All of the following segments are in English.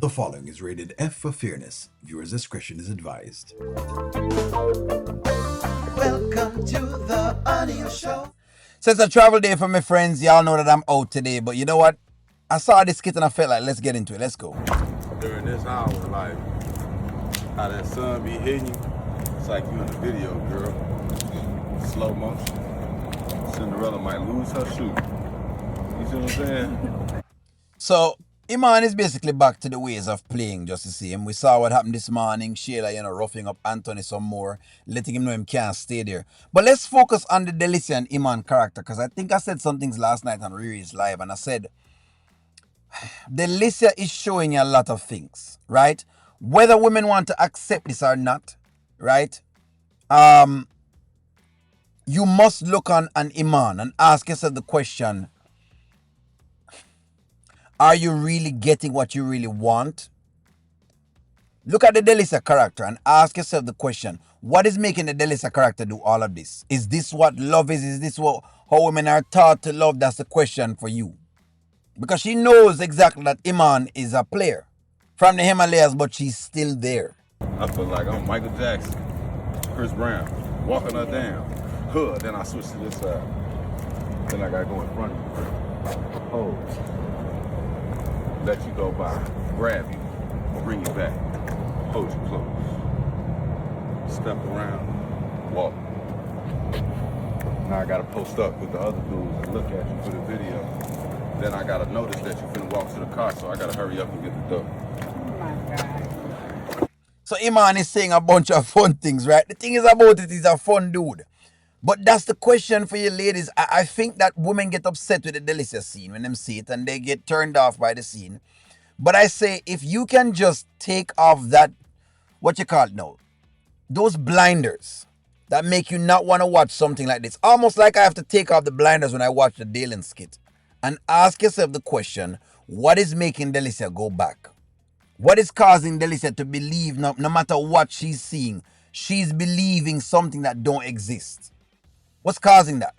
The following is rated F for fairness. Viewers' discretion is advised. Welcome to the audio show. So it's a travel day for my friends. Y'all know that I'm out today, but you know what? I saw this skit and I felt like, let's get into it. Let's go. During this hour, like, how that sun be hitting you, it's like you in a video, girl. Slow motion. Cinderella might lose her shoe. You see what I'm saying? So Iman is basically back to the ways of playing just the same. We saw what happened this morning. Shayla, roughing up Anthony some more, letting him know him can't stay there. But let's focus on the Delicia and Iman character, because I think I said some things last night on Riri's Live, and I said, Delicia is showing you a lot of things, right? Whether women want to accept this or not, right? You must look on an Iman and ask yourself the question, are you really getting what you really want? Look at the Delicia character and ask yourself the question, what is making the Delicia character do all of this? Is this what love is? Is this what how women are taught to love? That's the question for you. Because she knows exactly that Iman is a player from the Himalayas, but she's still there. I feel like I'm Michael Jackson, Chris Brown, walking her down. Huh, then I switch to this side. Then I gotta go in front of you. Hold. Let you go by. Grab you. Bring you back. Hold you close. Step around. Walk. Now I gotta post up with the other dudes and look at you for the video. Then I gotta notice that you're finna walk to the car, so I gotta hurry up and get the door. Oh my God. So Iman is saying a bunch of fun things, right? The thing is about it, he's a fun dude. But that's the question for you ladies. I think that women get upset with the Delicia scene when them see it and they get turned off by the scene. But I say, if you can just take off that, what you call it now, those blinders that make you not want to watch something like this. Almost like I have to take off the blinders when I watch the Dalen skit. And ask yourself the question, what is making Delicia go back? What is causing Delicia to believe no matter what she's seeing, she's believing something that don't exist? What's causing that?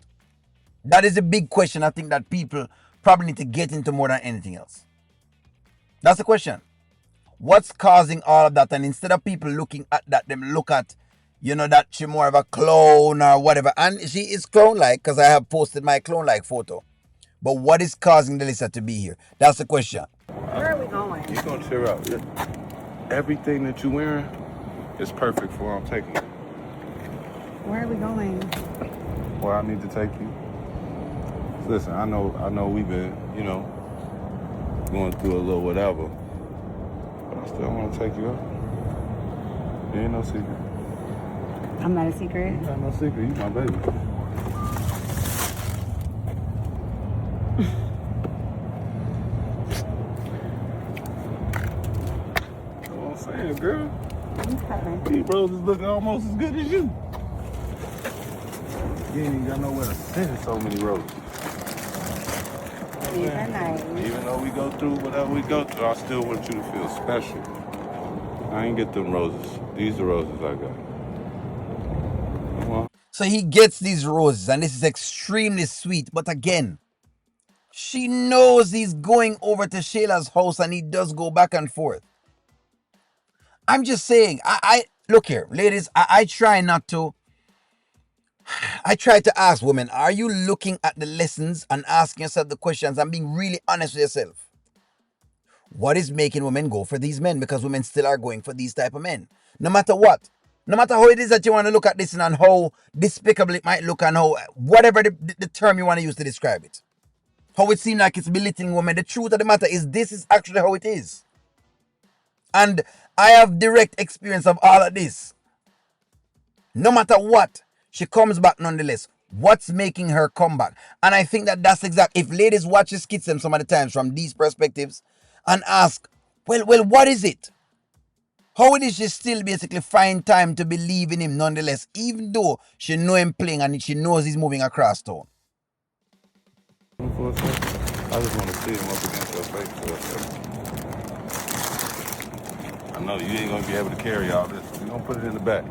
That is a big question I think that people probably need to get into more than anything else. That's the question. What's causing all of that? And instead of people looking at that, them look at, that she's more of a clone or whatever. And she is clone-like because I have posted my clone-like photo. But what is causing Delicia to be here? That's the question. Where are we going? You're gonna cheer out. Everything that you're wearing is perfect for where I'm taking you. Where are we going? Where I need to take you. Listen, I know we've been, going through a little whatever. But I still want to take you out. There ain't no secret. I'm not a secret. You got no secret. You my baby. That's what I'm saying, girl. Okay. These roses looking almost as good as you. You ain't even got nowhere to send so many roses. These are nice. Even though we go through whatever we go through, I still want you to feel special. I ain't get them roses. These are roses I got. Come on. So he gets these roses and this is extremely sweet. But again, she knows he's going over to Shayla's house and he does go back and forth. I'm just saying, I look here, ladies, I try to ask women, are you looking at the lessons and asking yourself the questions and being really honest with yourself? What is making women go for these men? Because women still are going for these type of men. No matter what. No matter how it is that you want to look at this and how despicable it might look and how, whatever the term you want to use to describe it. How it seems like it's belittling women. The truth of the matter is this is actually how it is. And I have direct experience of all of this. No matter what, she comes back nonetheless. What's making her come back? And I think that that's exactly, if ladies watch the skits some of the times from these perspectives and ask, well, what is it? How it is she still basically find time to believe in him nonetheless, even though she know him playing and she knows he's moving across town? I just want to see him up against your face for a second. I know you ain't going to be able to carry all this. We're going to put it in the back.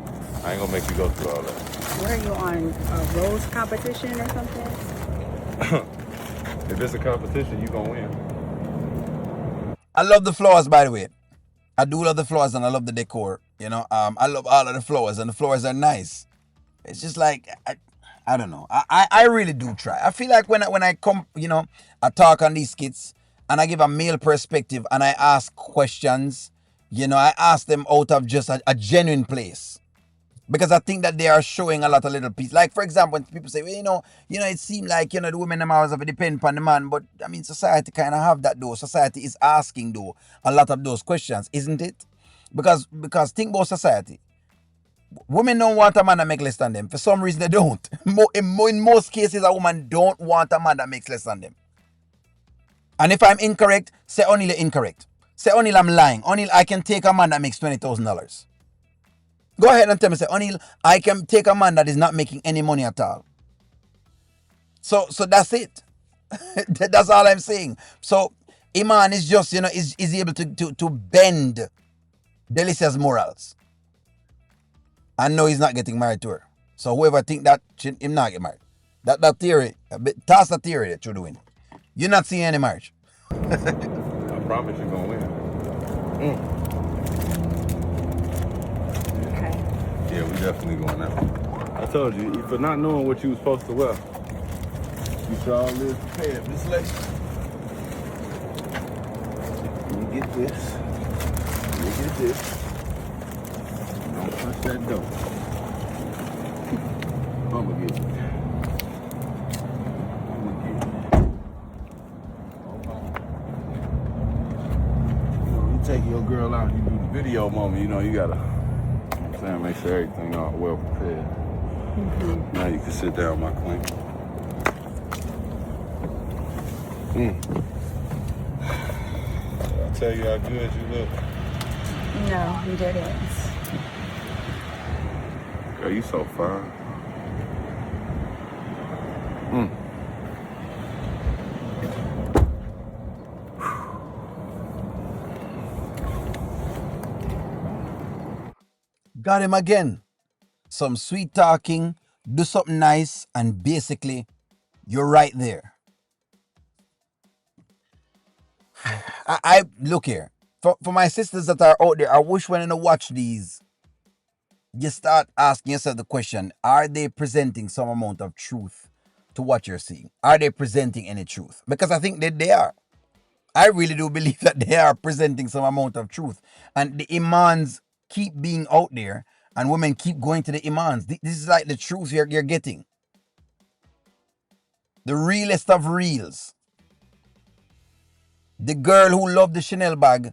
I ain't going to make you go through all that. Where are you on a rose competition or something? If it's a competition, you going to win. I love the flowers, by the way. I do love the flowers and I love the decor. I love all of the flowers and the flowers are nice. It's just like I don't know. I really do try. I feel like when I come, I talk on these skits and I give a male perspective and I ask questions. I ask them out of just a genuine place. Because I think that they are showing a lot of little pieces. Like, for example, when people say, well, it seems like, the women them always have to depend upon the man. But, I mean, society kind of have that, though. Society is asking, though, a lot of those questions, isn't it? Because think about society. Women don't want a man that makes less than them. For some reason, they don't. In most cases, a woman don't want a man that makes less than them. And if I'm incorrect, say only incorrect. Say only I'm lying. Only I can take a man that makes $20,000. Go ahead and tell me, say, O'Neal, I can take a man that is not making any money at all. So that's it. That's all I'm saying. So Iman is just, is able to bend Delicia's morals. And no, he's not getting married to her. So whoever think that, him not get married. That theory, toss the theory that you're doing. You're not seeing any marriage. I promise you're gonna win. Okay. Yeah, we definitely going out. I told you, for not knowing what you was supposed to wear, you should all live prepared. Miss Lexi. Let me get this. Let me get this. Don't touch that door. I'ma get it. I'ma get it. You take your girl out, you do the video moment, you gotta, make sure everything all well prepared. Now you can sit down, my queen. I tell you how good you look. No, you didn't. Girl, you so fine. Got him again. Some sweet talking, do something nice, and basically, you're right there. I look here. For my sisters that are out there, I wish when you watch these, you start asking yourself the question, are they presenting some amount of truth to what you're seeing? Are they presenting any truth? Because I think that they are. I really do believe that they are presenting some amount of truth. And the Imans keep being out there and women keep going to the Imans. This is like the truth you're getting. The realest of reals. The girl who loved the Chanel bag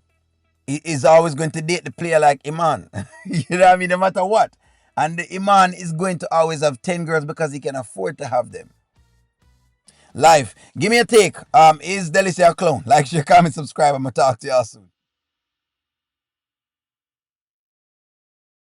is always going to date the player like Iman. You know what I mean? No matter what. And the Iman is going to always have 10 girls because he can afford to have them. Life. Give me a take. Is Delicia a clown? Like, share, comment, subscribe. I'm going to talk to y'all soon.